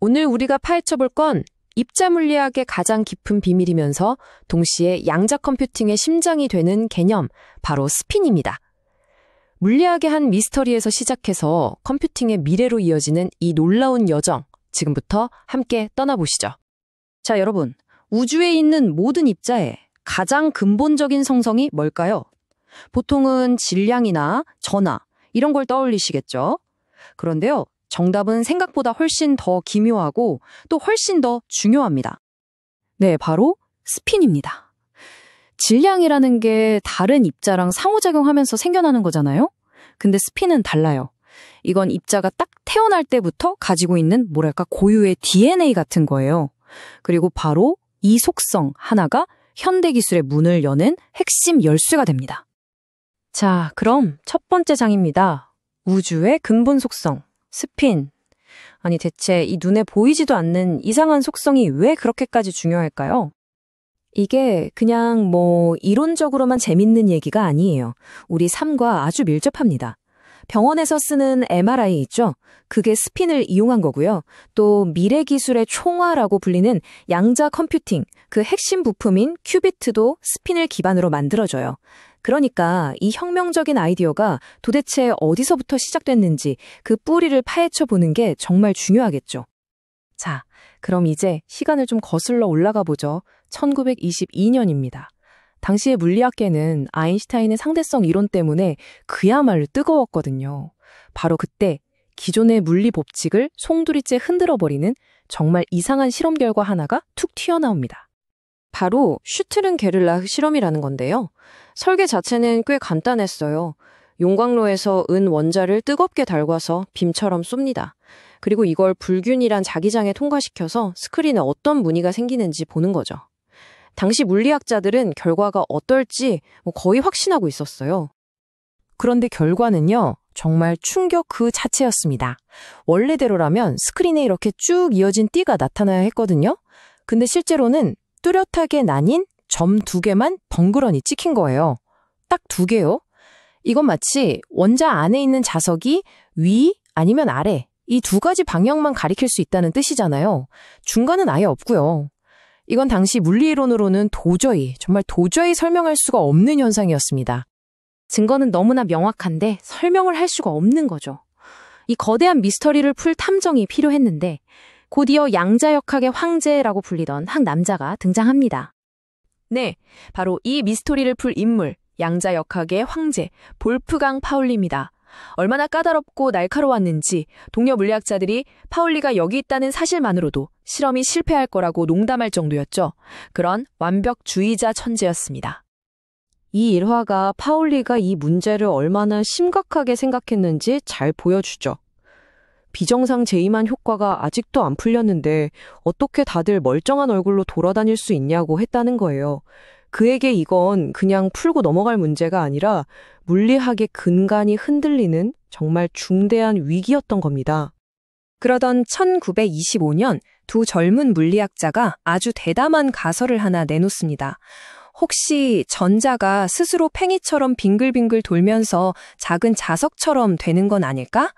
오늘 우리가 파헤쳐볼 건 입자 물리학의 가장 깊은 비밀이면서 동시에 양자 컴퓨팅의 심장이 되는 개념, 바로 스핀입니다. 물리학의 한 미스터리에서 시작해서 컴퓨팅의 미래로 이어지는 이 놀라운 여정, 지금부터 함께 떠나보시죠. 자, 여러분, 우주에 있는 모든 입자의 가장 근본적인 성성이 뭘까요? 보통은 질량이나 전하, 이런 걸 떠올리시겠죠? 그런데요, 정답은 생각보다 훨씬 더 기묘하고 또 훨씬 더 중요합니다. 네, 바로 스핀입니다. 질량이라는 게 다른 입자랑 상호작용하면서 생겨나는 거잖아요? 근데 스핀은 달라요. 이건 입자가 딱 태어날 때부터 가지고 있는 뭐랄까 고유의 DNA 같은 거예요. 그리고 바로 이 속성 하나가 현대 기술의 문을 여는 핵심 열쇠가 됩니다. 자, 그럼 첫 번째 장입니다. 우주의 근본 속성, 스핀. 아니, 대체 이 눈에 보이지도 않는 이상한 속성이 왜 그렇게까지 중요할까요? 이게 그냥 이론적으로만 재밌는 얘기가 아니에요. 우리 삶과 아주 밀접합니다. 병원에서 쓰는 MRI 있죠? 그게 스핀을 이용한 거고요. 또 미래 기술의 총화라고 불리는 양자 컴퓨팅, 그 핵심 부품인 큐비트도 스핀을 기반으로 만들어져요. 그러니까 이 혁명적인 아이디어가 도대체 어디서부터 시작됐는지 그 뿌리를 파헤쳐 보는 게 정말 중요하겠죠. 자, 그럼 이제 시간을 좀 거슬러 올라가 보죠. 1922년입니다. 당시의 물리학계는 아인슈타인의 상대성 이론 때문에 그야말로 뜨거웠거든요. 바로 그때 기존의 물리 법칙을 송두리째 흔들어버리는 정말 이상한 실험 결과 하나가 툭 튀어나옵니다. 바로 슈트른게를라흐 실험이라는 건데요. 설계 자체는 꽤 간단했어요. 용광로에서 은 원자를 뜨겁게 달궈서 빔처럼 쏩니다. 그리고 이걸 불균이란 자기장에 통과시켜서 스크린에 어떤 무늬가 생기는지 보는 거죠. 당시 물리학자들은 결과가 어떨지 거의 확신하고 있었어요. 그런데 결과는요, 정말 충격 그 자체였습니다. 원래대로라면 스크린에 이렇게 쭉 이어진 띠가 나타나야 했거든요. 근데 실제로는 뚜렷하게 나뉜 점 2개만 덩그러니 찍힌 거예요. 딱 2개요. 이건 마치 원자 안에 있는 자석이 위 아니면 아래, 이 2가지 방향만 가리킬 수 있다는 뜻이잖아요. 중간은 아예 없고요. 이건 당시 물리이론으로는 정말 도저히 설명할 수가 없는 현상이었습니다. 증거는 너무나 명확한데 설명을 할 수가 없는 거죠. 이 거대한 미스터리를 풀 탐정이 필요했는데 곧이어 양자역학의 황제라고 불리던 한 남자가 등장합니다. 네, 바로 이 미스터리를 풀 인물, 양자역학의 황제, 볼프강 파울리입니다. 얼마나 까다롭고 날카로웠는지 동료 물리학자들이 파울리가 여기 있다는 사실만으로도 실험이 실패할 거라고 농담할 정도였죠. 그런 완벽주의자 천재였습니다. 이 일화가 파울리가 이 문제를 얼마나 심각하게 생각했는지 잘 보여주죠. 비정상 재임한 효과가 아직도 안 풀렸는데 어떻게 다들 멀쩡한 얼굴로 돌아다닐 수 있냐고 했다는 거예요. 그에게 이건 그냥 풀고 넘어갈 문제가 아니라 물리학의 근간이 흔들리는 정말 중대한 위기였던 겁니다. 그러던 1925년 두 젊은 물리학자가 아주 대담한 가설을 하나 내놓습니다. 혹시 전자가 스스로 팽이처럼 빙글빙글 돌면서 작은 자석처럼 되는 건 아닐까?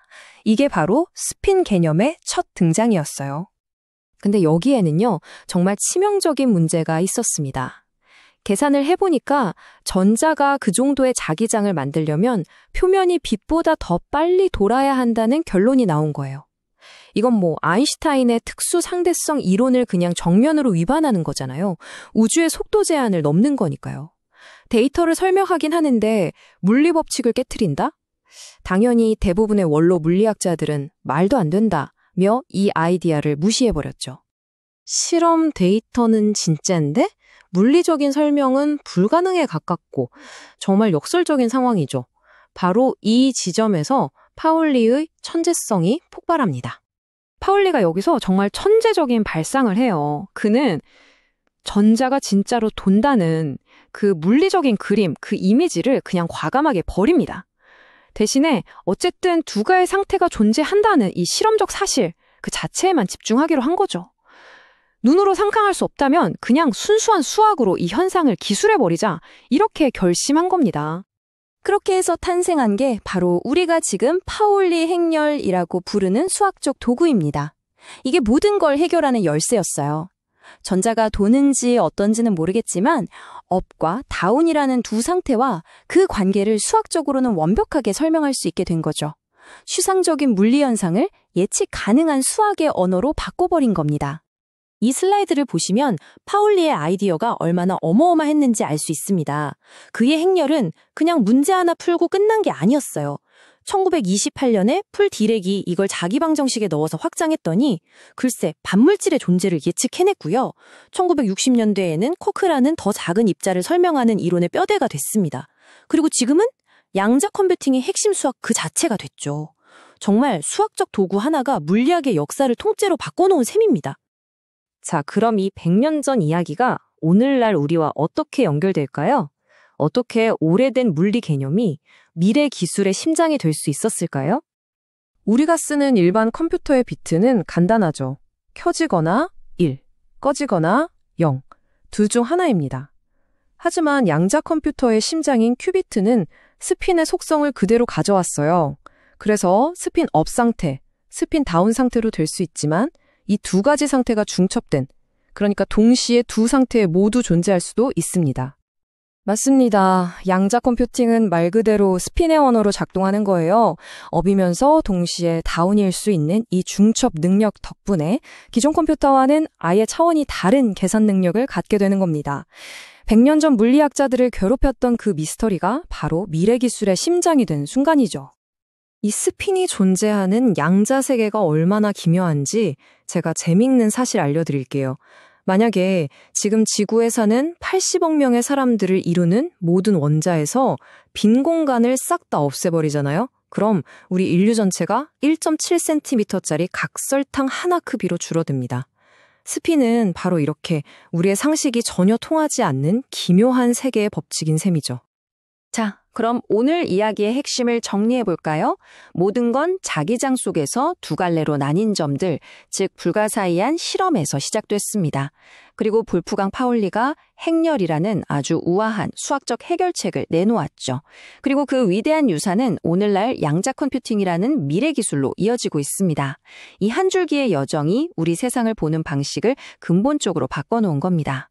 이게 바로 스핀 개념의 첫 등장이었어요. 근데 여기에는요, 정말 치명적인 문제가 있었습니다. 계산을 해보니까 전자가 그 정도의 자기장을 만들려면 표면이 빛보다 더 빨리 돌아야 한다는 결론이 나온 거예요. 이건 아인슈타인의 특수 상대성 이론을 그냥 정면으로 위반하는 거잖아요. 우주의 속도 제한을 넘는 거니까요. 데이터를 설명하긴 하는데 물리 법칙을 깨트린다? 당연히 대부분의 원로 물리학자들은 말도 안 된다며 이 아이디어를 무시해버렸죠. 실험 데이터는 진짜인데 물리적인 설명은 불가능에 가깝고 정말 역설적인 상황이죠. 바로 이 지점에서 파울리의 천재성이 폭발합니다. 파울리가 여기서 정말 천재적인 발상을 해요. 그는 전자가 진짜로 돈다는 그 물리적인 그림, 그 이미지를 그냥 과감하게 버립니다. 대신에 어쨌든 두가의 상태가 존재한다는 이 실험적 사실 그 자체에만 집중하기로 한 거죠. 눈으로 상상할 수 없다면 그냥 순수한 수학으로 이 현상을 기술해버리자 이렇게 결심한 겁니다. 그렇게 해서 탄생한 게 바로 우리가 지금 파울리 행렬이라고 부르는 수학적 도구입니다. 이게 모든 걸 해결하는 열쇠였어요. 전자가 도는지 어떤지는 모르겠지만 업과 다운이라는 두 상태와 그 관계를 수학적으로는 완벽하게 설명할 수 있게 된 거죠. 추상적인 물리 현상을 예측 가능한 수학의 언어로 바꿔버린 겁니다. 이 슬라이드를 보시면 파울리의 아이디어가 얼마나 어마어마했는지 알 수 있습니다. 그의 행렬은 그냥 문제 하나 풀고 끝난 게 아니었어요. 1928년에 풀 디렉이 이걸 자기 방정식에 넣어서 확장했더니 글쎄 반물질의 존재를 예측해냈고요. 1960년대에는 코크라는 더 작은 입자를 설명하는 이론의 뼈대가 됐습니다. 그리고 지금은 양자 컴퓨팅의 핵심 수학 그 자체가 됐죠. 정말 수학적 도구 하나가 물리학의 역사를 통째로 바꿔놓은 셈입니다. 자, 그럼 이 100년 전 이야기가 오늘날 우리와 어떻게 연결될까요? 어떻게 오래된 물리 개념이 미래 기술의 심장이 될 수 있었을까요? 우리가 쓰는 일반 컴퓨터의 비트는 간단하죠. 켜지거나 1, 꺼지거나 0, 둘 중 하나입니다. 하지만 양자 컴퓨터의 심장인 큐비트는 스핀의 속성을 그대로 가져왔어요. 그래서 스핀 업 상태, 스핀 다운 상태로 될 수 있지만 이 두 가지 상태가 중첩된, 그러니까 동시에 두 상태에 모두 존재할 수도 있습니다. 맞습니다. 양자 컴퓨팅은 말 그대로 스핀의 언어로 작동하는 거예요. 업이면서 동시에 다운일 수 있는 이 중첩 능력 덕분에 기존 컴퓨터와는 아예 차원이 다른 계산 능력을 갖게 되는 겁니다. 100년 전 물리학자들을 괴롭혔던 그 미스터리가 바로 미래 기술의 심장이 된 순간이죠. 이 스핀이 존재하는 양자 세계가 얼마나 기묘한지 제가 재미있는 사실 알려드릴게요. 만약에 지금 지구에서는 80억 명의 사람들을 이루는 모든 원자에서 빈 공간을 싹 다 없애버리잖아요? 그럼 우리 인류 전체가 1.7cm짜리 각설탕 하나 크기로 줄어듭니다. 스핀은 바로 이렇게 우리의 상식이 전혀 통하지 않는 기묘한 세계의 법칙인 셈이죠. 자, 그럼 오늘 이야기의 핵심을 정리해볼까요? 모든 건 자기장 속에서 두 갈래로 나뉜 점들, 즉 불가사의한 실험에서 시작됐습니다. 그리고 볼프강 파울리가 행렬이라는 아주 우아한 수학적 해결책을 내놓았죠. 그리고 그 위대한 유산은 오늘날 양자 컴퓨팅이라는 미래 기술로 이어지고 있습니다. 이 한 줄기의 여정이 우리 세상을 보는 방식을 근본적으로 바꿔놓은 겁니다.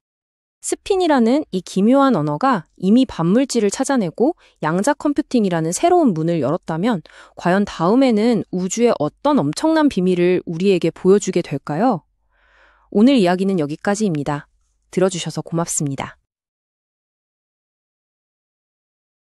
스핀이라는 이 기묘한 언어가 이미 반물질을 찾아내고 양자 컴퓨팅이라는 새로운 문을 열었다면 과연 다음에는 우주의 어떤 엄청난 비밀을 우리에게 보여주게 될까요? 오늘 이야기는 여기까지입니다. 들어주셔서 고맙습니다.